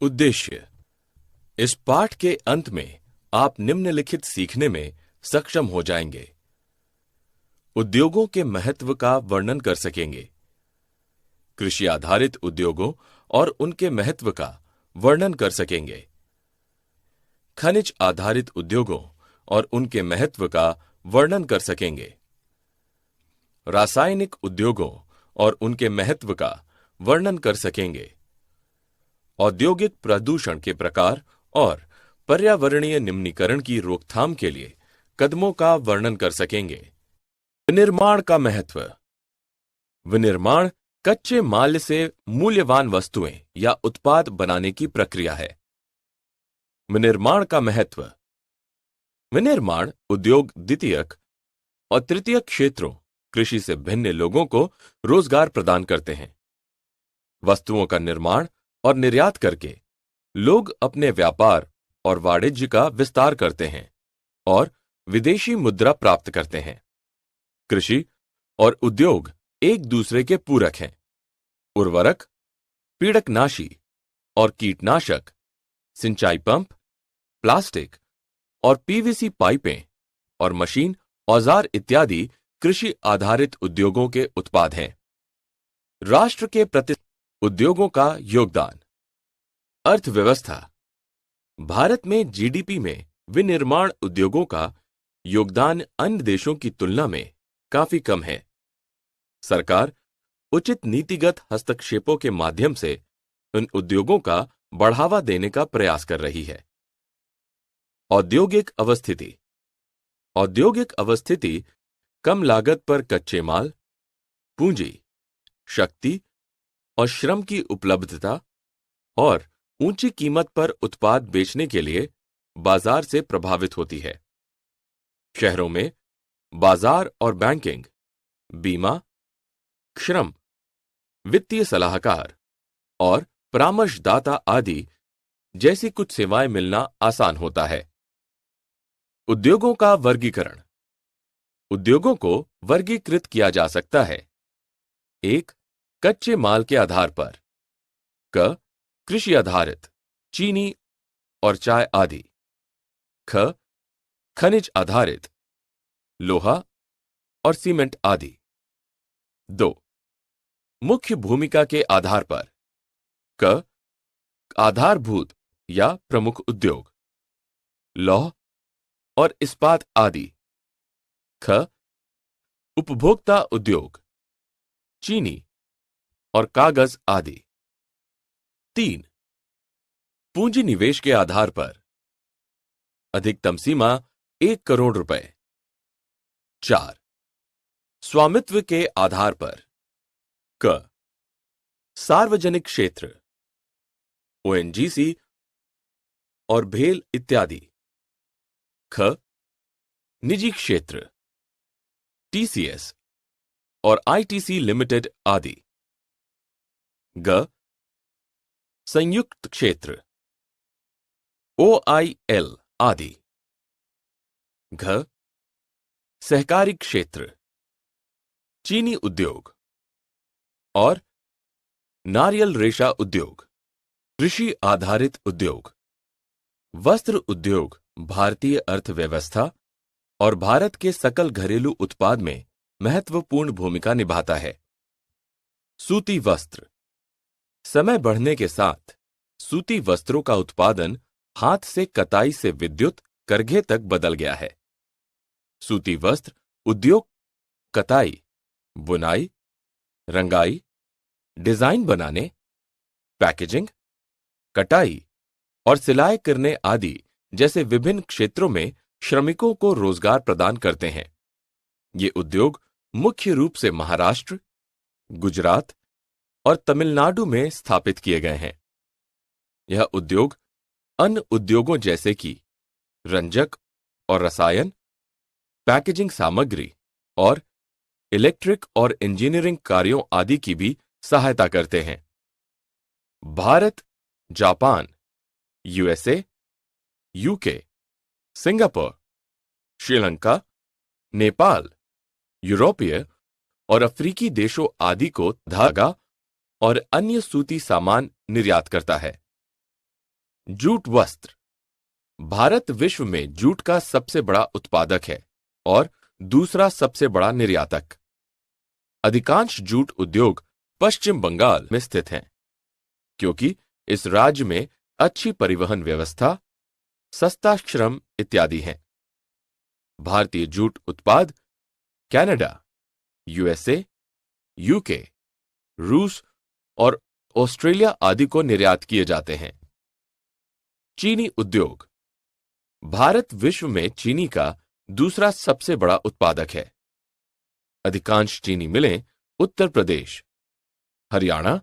उद्देश्य। इस पाठ के अंत में आप निम्नलिखित सीखने में सक्षम हो जाएंगे। उद्योगों के महत्व का वर्णन कर सकेंगे। कृषि आधारित उद्योगों और उनके महत्व का वर्णन कर सकेंगे। खनिज आधारित उद्योगों और उनके महत्व का वर्णन कर सकेंगे। रासायनिक उद्योगों और उनके महत्व का वर्णन कर सकेंगे। औद्योगिक प्रदूषण के प्रकार और पर्यावरणीय निम्नीकरण की रोकथाम के लिए कदमों का वर्णन कर सकेंगे। विनिर्माण का महत्व। विनिर्माण कच्चे माल से मूल्यवान वस्तुएं या उत्पाद बनाने की प्रक्रिया है। विनिर्माण का महत्व। विनिर्माण उद्योग द्वितीयक और तृतीयक क्षेत्रों कृषि से भिन्न लोगों को रोजगार प्रदान करते हैं। वस्तुओं का निर्माण और निर्यात करके लोग अपने व्यापार और वाणिज्य का विस्तार करते हैं और विदेशी मुद्रा प्राप्त करते हैं। कृषि और उद्योग एक दूसरे के पूरक हैं। उर्वरक, पीड़कनाशी और कीटनाशक, सिंचाई पंप, प्लास्टिक और पीवीसी पाइपें और मशीन औजार इत्यादि कृषि आधारित उद्योगों के उत्पाद हैं। राष्ट्र के प्रति उद्योगों का योगदान। अर्थव्यवस्था। भारत में जीडीपी में विनिर्माण उद्योगों का योगदान अन्य देशों की तुलना में काफी कम है। सरकार उचित नीतिगत हस्तक्षेपों के माध्यम से उन उद्योगों का बढ़ावा देने का प्रयास कर रही है। औद्योगिक अवस्थिति। औद्योगिक अवस्थिति कम लागत पर कच्चे माल, पूंजी, शक्ति और श्रम की उपलब्धता और ऊंची कीमत पर उत्पाद बेचने के लिए बाजार से प्रभावित होती है। शहरों में बाजार और बैंकिंग, बीमा, श्रम, वित्तीय सलाहकार और परामर्शदाता आदि जैसी कुछ सेवाएं मिलना आसान होता है। उद्योगों का वर्गीकरण। उद्योगों को वर्गीकृत किया जा सकता है। 1. कच्चे माल के आधार पर। क. कृषि आधारित, चीनी और चाय आदि। ख. खनिज आधारित, लोहा और सीमेंट आदि। 2. मुख्य भूमिका के आधार पर। क. आधारभूत या प्रमुख उद्योग, लौह और इस्पात आदि। ख. उपभोक्ता उद्योग, चीनी और कागज आदि। 3. पूंजी निवेश के आधार पर। अधिकतम सीमा 1 करोड़ रुपए। 4. स्वामित्व के आधार पर। क. सार्वजनिक क्षेत्र, ओएनजीसी और भेल इत्यादि। ख. निजी क्षेत्र, टीसीएस और आईटीसी लिमिटेड आदि। ग. संयुक्त क्षेत्र, ओआईएल आदि। घ. सहकारी क्षेत्र, चीनी उद्योग और नारियल रेशा उद्योग। कृषि आधारित उद्योग। वस्त्र उद्योग भारतीय अर्थव्यवस्था और भारत के सकल घरेलू उत्पाद में महत्वपूर्ण भूमिका निभाता है। सूती वस्त्र। समय बढ़ने के साथ सूती वस्त्रों का उत्पादन हाथ से कताई से विद्युत करघे तक बदल गया है। सूती वस्त्र उद्योग कताई, बुनाई, रंगाई, डिजाइन बनाने, पैकेजिंग, कटाई और सिलाई करने आदि जैसे विभिन्न क्षेत्रों में श्रमिकों को रोजगार प्रदान करते हैं। ये उद्योग मुख्य रूप से महाराष्ट्र, गुजरात और तमिलनाडु में स्थापित किए गए हैं। यह उद्योग अन्य उद्योगों जैसे कि रंजक और रसायन, पैकेजिंग सामग्री और इलेक्ट्रिक और इंजीनियरिंग कार्यों आदि की भी सहायता करते हैं। Bharat, Japan, USA, UK, Singapore, Sri Lanka, Nepal, यूरोपीय और अफ्रीकी देशों आदि को धागा और अन्य सूती सामान निर्यात करता है। जूट वस्त्र। भारत विश्व में जूट का सबसे बड़ा उत्पादक है और दूसरा सबसे बड़ा निर्यातक। अधिकांश जूट उद्योग पश्चिम बंगाल में स्थित हैं, क्योंकि इस राज्य में अच्छी परिवहन व्यवस्था, सस्ता श्रम इत्यादि हैं। भारतीय जूट उत्पाद कनाडा, यूएसए, यूके, रूस और ऑस्ट्रेलिया आदि को निर्यात किए जाते हैं। चीनी उद्योग। भारत विश्व में चीनी का दूसरा सबसे बड़ा उत्पादक है। अधिकांश चीनी मिलें उत्तर प्रदेश, हरियाणा,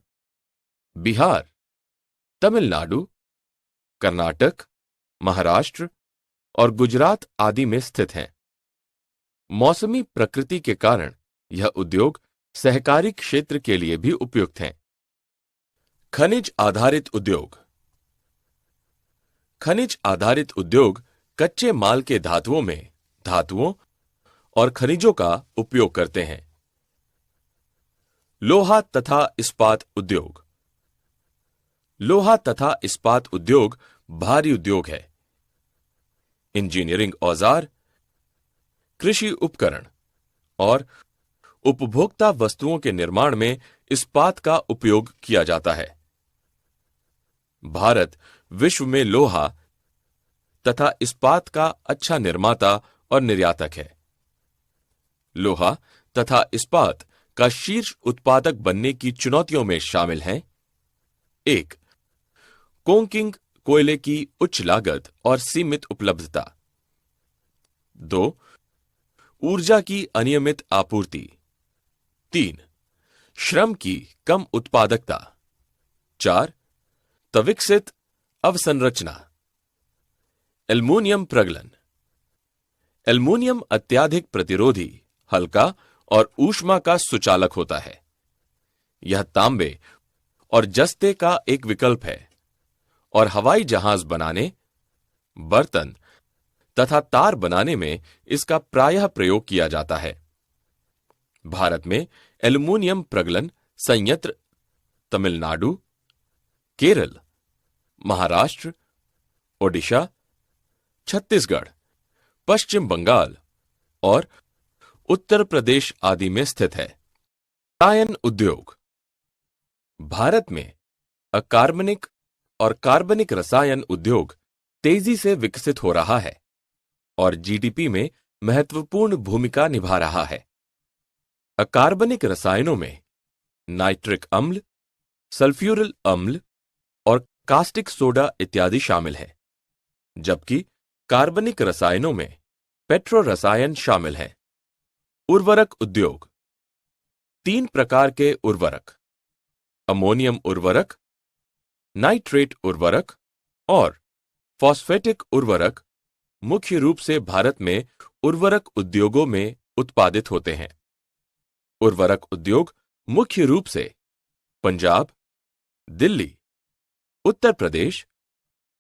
बिहार, तमिलनाडु, कर्नाटक, महाराष्ट्र और गुजरात आदि में स्थित हैं। मौसमी प्रकृति के कारण यह उद्योग सहकारी क्षेत्र के लिए भी उपयुक्त हैं। खनिज आधारित उद्योग। खनिज आधारित उद्योग कच्चे माल के धातुओं में धातुओं और खनिजों का उपयोग करते हैं। लोहा तथा इस्पात उद्योग। लोहा तथा इस्पात उद्योग भारी उद्योग है। इंजीनियरिंग औजार, कृषि उपकरण और उपभोक्ता वस्तुओं के निर्माण में इस्पात का उपयोग किया जाता है। भारत विश्व में लोहा तथा इस्पात का अच्छा निर्माता और निर्यातक है। लोहा तथा इस्पात का शीर्ष उत्पादक बनने की चुनौतियों में शामिल हैं: 1. कोकिंग कोयले की उच्च लागत और सीमित उपलब्धता। 2. ऊर्जा की अनियमित आपूर्ति। 3. श्रम की कम उत्पादकता। 4. तविकसित अवसंरचना। एल्युमिनियम प्रगलन। एल्युमिनियम अत्यधिक प्रतिरोधी, हल्का और ऊष्मा का सुचालक होता है। यह तांबे और जस्ते का एक विकल्प है और हवाई जहाज बनाने, बर्तन तथा तार बनाने में इसका प्रायः प्रयोग किया जाता है। भारत में एल्युमिनियम प्रगलन संयंत्र तमिलनाडु, केरल, महाराष्ट्र, ओडिशा, छत्तीसगढ़, पश्चिम बंगाल और उत्तर प्रदेश आदि में स्थित है। रसायन उद्योग। भारत में अकार्बनिक और कार्बनिक रसायन उद्योग तेजी से विकसित हो रहा है और जीडीपी में महत्वपूर्ण भूमिका निभा रहा है। अकार्बनिक रसायनों में नाइट्रिक अम्ल, सल्फ्यूरिल अम्ल और कास्टिक सोडा इत्यादि शामिल हैं, जबकि कार्बनिक रसायनों में पेट्रो रसायन शामिल हैं। उर्वरक उद्योग। 3 प्रकार के उर्वरक, अमोनियम उर्वरक, नाइट्रेट उर्वरक और फॉस्फेटिक उर्वरक मुख्य रूप से भारत में उर्वरक उद्योगों में उत्पादित होते हैं। उर्वरक उद्योग मुख्य रूप से पंजाब, दिल्ली, उत्तर प्रदेश,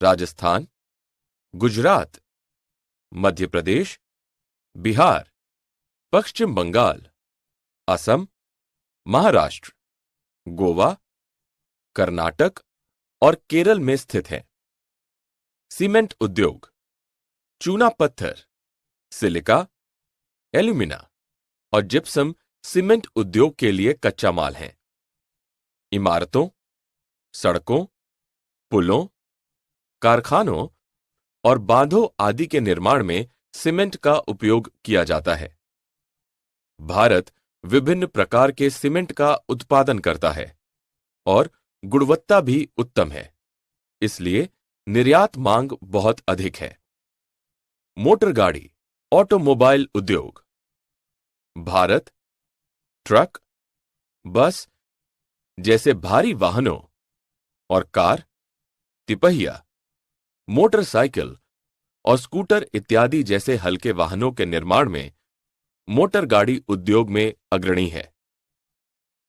राजस्थान, गुजरात, मध्य प्रदेश, बिहार, पश्चिम बंगाल, असम, महाराष्ट्र, गोवा, कर्नाटक और केरल में स्थित है। सीमेंट उद्योग। चूना पत्थर, सिलिका, एल्यूमिना और जिप्सम सीमेंट उद्योग के लिए कच्चा माल है। इमारतों, सड़कों, पुलों, कारखानों और बांधों आदि के निर्माण में सीमेंट का उपयोग किया जाता है। भारत विभिन्न प्रकार के सीमेंट का उत्पादन करता है और गुणवत्ता भी उत्तम है, इसलिए निर्यात मांग बहुत अधिक है। मोटर गाड़ी, ऑटोमोबाइल उद्योग। भारत ट्रक, बस जैसे भारी वाहनों और कार, तिपहिया, मोटरसाइकिल और स्कूटर इत्यादि जैसे हल्के वाहनों के निर्माण में मोटर गाड़ी उद्योग में अग्रणी है।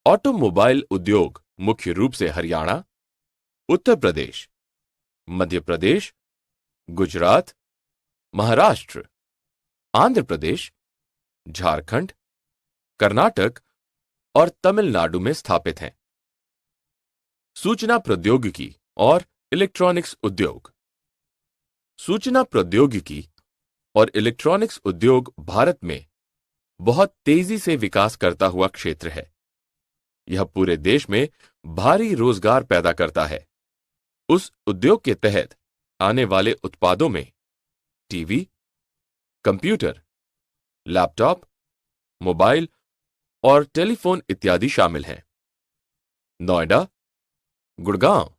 ऑटोमोबाइल उद्योग मुख्य रूप से हरियाणा, उत्तर प्रदेश, मध्य प्रदेश, गुजरात, महाराष्ट्र, आंध्र प्रदेश, झारखंड, कर्नाटक और तमिलनाडु में स्थापित हैं। सूचना प्रौद्योगिकी और इलेक्ट्रॉनिक्स उद्योग। सूचना प्रौद्योगिकी और इलेक्ट्रॉनिक्स उद्योग भारत में बहुत तेजी से विकास करता हुआ क्षेत्र है। यह पूरे देश में भारी रोजगार पैदा करता है। उस उद्योग के तहत आने वाले उत्पादों में टीवी, कंप्यूटर, लैपटॉप, मोबाइल और टेलीफोन इत्यादि शामिल हैं। नोएडा, गुड़गांव,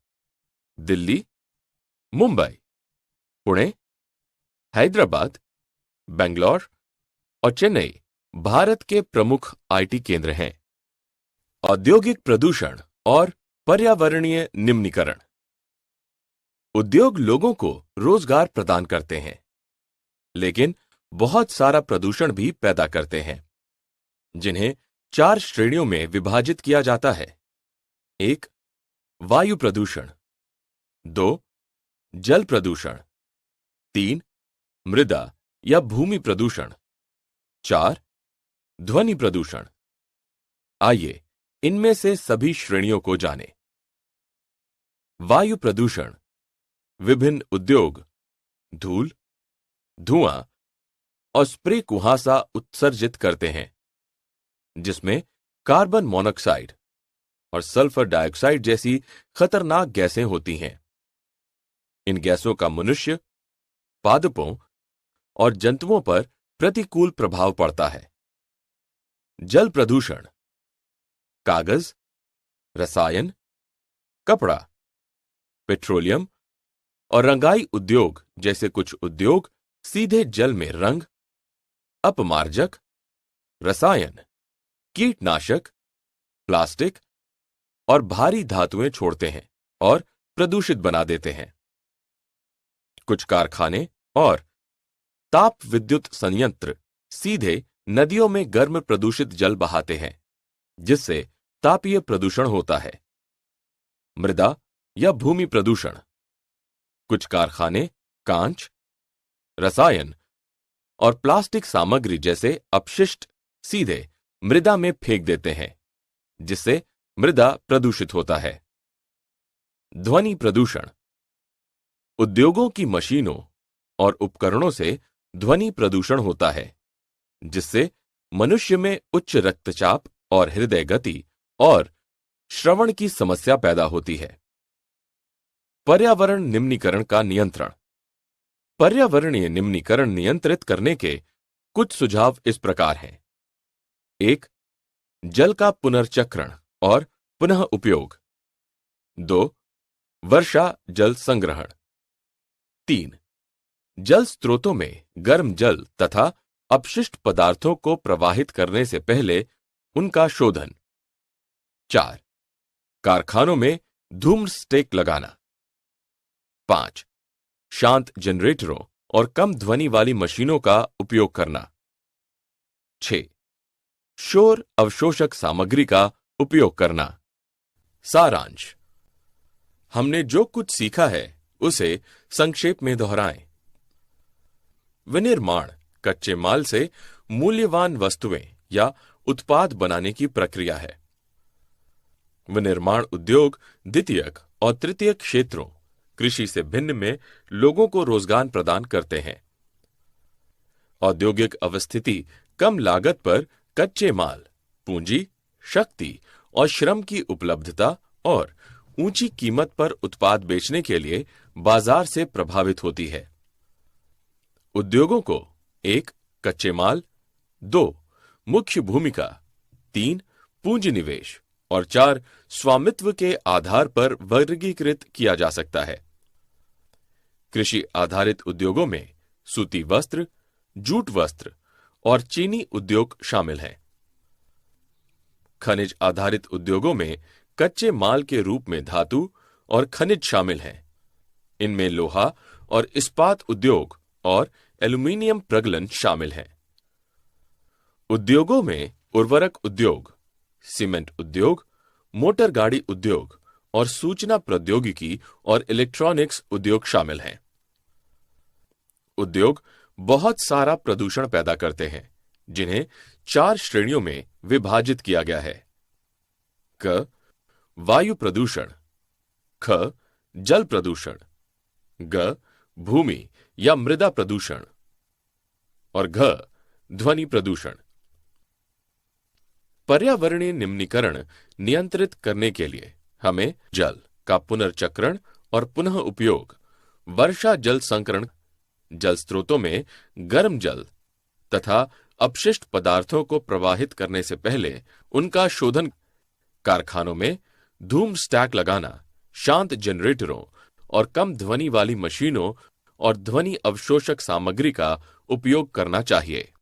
दिल्ली, मुंबई, पुणे, हैदराबाद, बेंगलोर और चेन्नई भारत के प्रमुख आईटी केंद्र हैं। औद्योगिक प्रदूषण और पर्यावरणीय निम्नीकरण। उद्योग लोगों को रोजगार प्रदान करते हैं, लेकिन बहुत सारा प्रदूषण भी पैदा करते हैं, जिन्हें 4 श्रेणियों में विभाजित किया जाता है। 1. वायु प्रदूषण। 2. जल प्रदूषण। 3. मृदा या भूमि प्रदूषण। 4. ध्वनि प्रदूषण। आइए इनमें से सभी श्रेणियों को जानें। वायु प्रदूषण विभिन्न उद्योग धूल, धुआं और स्प्रे कुहासा उत्सर्जित करते हैं, जिसमें कार्बन मोनोऑक्साइड और सल्फर डाइऑक्साइड जैसी खतरनाक गैसें होती हैं। इन गैसों का मनुष्य, पादपों और जंतुओं पर प्रतिकूल प्रभाव पड़ता है। जल प्रदूषण कागज, रसायन, कपड़ा, पेट्रोलियम और रंगाई उद्योग जैसे कुछ उद्योग सीधे जल में रंग, अपमार्जक, रसायन, कीटनाशक, प्लास्टिक और भारी धातुएं छोड़ते हैं और प्रदूषित बना देते हैं। कुछ कारखाने और ताप विद्युत संयंत्र सीधे नदियों में गर्म प्रदूषित जल बहाते हैं, जिससे तापीय प्रदूषण होता है। मृदा या भूमि प्रदूषण कुछ कारखाने कांच, रसायन और प्लास्टिक सामग्री जैसे अपशिष्ट सीधे मृदा में फेंक देते हैं, जिससे मृदा प्रदूषित होता है। ध्वनि प्रदूषण उद्योगों की मशीनों और उपकरणों से ध्वनि प्रदूषण होता है, जिससे मनुष्य में उच्च रक्तचाप और हृदय गति और श्रवण की समस्या पैदा होती है। पर्यावरण निम्नीकरण का नियंत्रण। पर्यावरणीय निम्नीकरण नियंत्रित करने के कुछ सुझाव इस प्रकार हैं। 1. जल का पुनर्चक्रण और पुनः उपयोग। 2. वर्षा जल संग्रहण। 3. जल स्रोतों में गर्म जल तथा अपशिष्ट पदार्थों को प्रवाहित करने से पहले उनका शोधन। 4. कारखानों में धूम्र स्टेक लगाना। 5. शांत जनरेटरों और कम ध्वनि वाली मशीनों का उपयोग करना। 6. शोर अवशोषक सामग्री का उपयोग करना। सारांश। हमने जो कुछ सीखा है उसे संक्षेप में दोहराएं। विनिर्माण कच्चे माल से मूल्यवान वस्तुएं या उत्पाद बनाने की प्रक्रिया है। विनिर्माण उद्योग द्वितीयक और तृतीयक क्षेत्रों कृषि से भिन्न में लोगों को रोजगार प्रदान करते हैं। औद्योगिक अवस्थिति कम लागत पर कच्चे माल, पूंजी, शक्ति और श्रम की उपलब्धता और ऊंची कीमत पर उत्पाद बेचने के लिए बाजार से प्रभावित होती है। उद्योगों को 1. कच्चे माल, 2. मुख्य भूमिका, 3. पूंजी निवेश और 4. स्वामित्व के आधार पर वर्गीकृत किया जा सकता है। कृषि आधारित उद्योगों में सूती वस्त्र, जूट वस्त्र और चीनी उद्योग शामिल हैं। खनिज आधारित उद्योगों में कच्चे माल के रूप में धातु और खनिज शामिल हैं। इनमें लोहा और इस्पात उद्योग और एल्यूमीनियम प्रगलन शामिल हैं। उद्योगों में उर्वरक उद्योग, सीमेंट उद्योग, मोटर गाड़ी उद्योग और सूचना प्रौद्योगिकी और इलेक्ट्रॉनिक्स उद्योग शामिल हैं। उद्योग बहुत सारा प्रदूषण पैदा करते हैं, जिन्हें 4 श्रेणियों में विभाजित किया गया है। क. वायु प्रदूषण। ख. जल प्रदूषण, ग भूमि या मृदा प्रदूषण और घ ध्वनि प्रदूषण। पर्यावरणीय निम्नीकरण नियंत्रित करने के लिए हमें जल का पुनर्चक्रण और पुनः उपयोग, वर्षा जल संकरण, जल स्रोतों में गर्म जल तथा अपशिष्ट पदार्थों को प्रवाहित करने से पहले उनका शोधन, कारखानों में धूम स्टैक लगाना, शांत जनरेटरों और कम ध्वनि वाली मशीनों और ध्वनि अवशोषक सामग्री का उपयोग करना चाहिए।